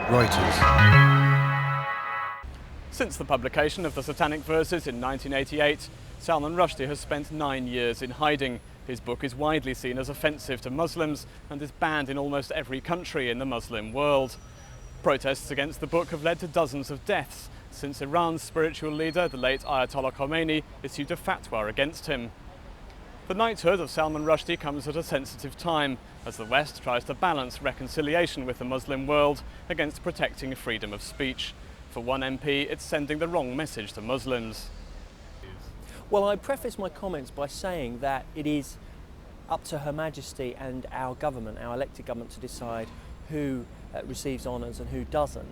Reuters. Since the publication of the Satanic Verses in 1988, Salman Rushdie has spent 9 years in hiding. His book is widely seen as offensive to Muslims and is banned in almost every country in the Muslim world. Protests against the book have led to dozens of deaths since Iran's spiritual leader, the late Ayatollah Khomeini, issued a fatwa against him. The knighthood of Salman Rushdie comes at a sensitive time, as the West tries to balance reconciliation with the Muslim world against protecting freedom of speech. For one MP, it's sending the wrong message to Muslims. Well, I preface my comments by saying that it is up to Her Majesty and our government, our elected government, to decide who receives honours and who doesn't.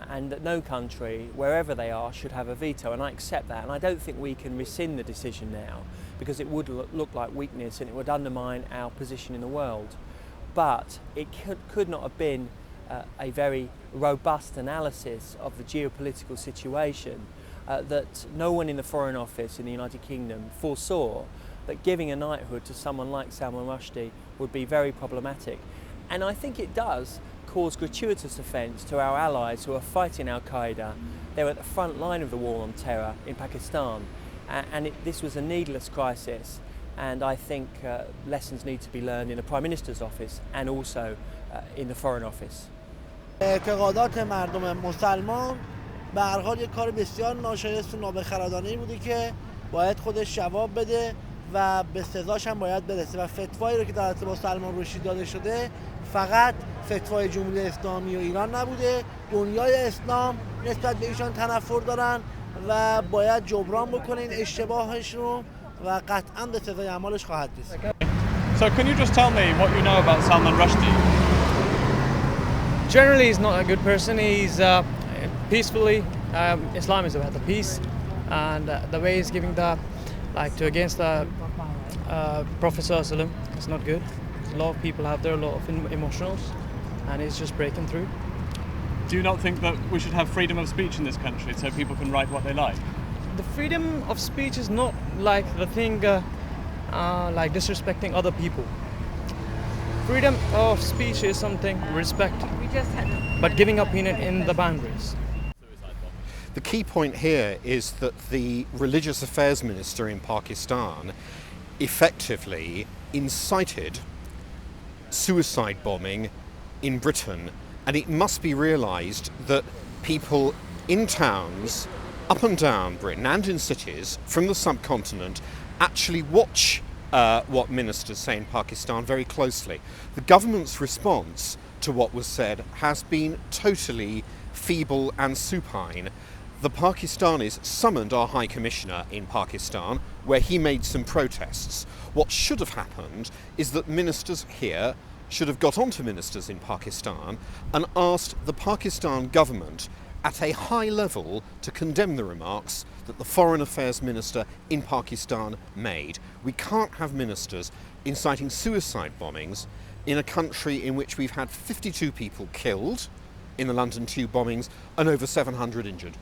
And that no country, wherever they are, should have a veto, and I accept that. And I don't think we can rescind the decision now, because it would look like weakness and it would undermine our position in the world. But it could not have been a very robust analysis of the geopolitical situation that no one in the Foreign Office in the United Kingdom foresaw that giving a knighthood to someone like Salman Rushdie would be very problematic. And I think it does cause gratuitous offence to our allies who are fighting Al-Qaeda. They're at the front line of the war on terror in Pakistan. And this was a needless crisis. And I think lessons need to be learned in the Prime Minister's office and also in the Foreign Office. اعتقادات مردم مسلمان به هر حال یک کار بسیار ناشایست و نابخردانه‌ای بوده که باید خودش جواب بده و به سزاش هم باید برسه و فتوایی رو که در با سلمان رشدی داده شده فقط فتوای جمهوری اسلامی و ایران نبوده. دنیای اسلام نسبت به ایشان تنفر دارن و باید جبران بکنه این اشتباهش رو و قطعاً به سزای اعمالش خواهد رسید. So can you just tell me what you know about Salman Rushdie? Generally, he's not a good person. He's peacefully. Islam is about the peace, and the way he's giving the against the Prophet ﷺ is not good. A lot of people have a lot of emotionals, and he's just breaking through. Do you not think that we should have freedom of speech in this country so people can write what they like? The freedom of speech is not like the thing like disrespecting other people. Freedom of speech is something respect, but giving opinion in the boundaries. The key point here is that the Religious Affairs Minister in Pakistan effectively incited suicide bombing in Britain, and it must be realised that people in towns up and down Britain and in cities from the subcontinent actually watch what ministers say in Pakistan very closely. The government's response to what was said has been totally feeble and supine. The Pakistanis summoned our High Commissioner in Pakistan, where he made some protests. What should have happened is that ministers here should have got onto ministers in Pakistan and asked the Pakistan government at a high level to condemn the remarks that the Foreign Affairs Minister in Pakistan made. We can't have ministers inciting suicide bombings in a country in which we've had 52 people killed in the London Tube bombings and over 700 injured.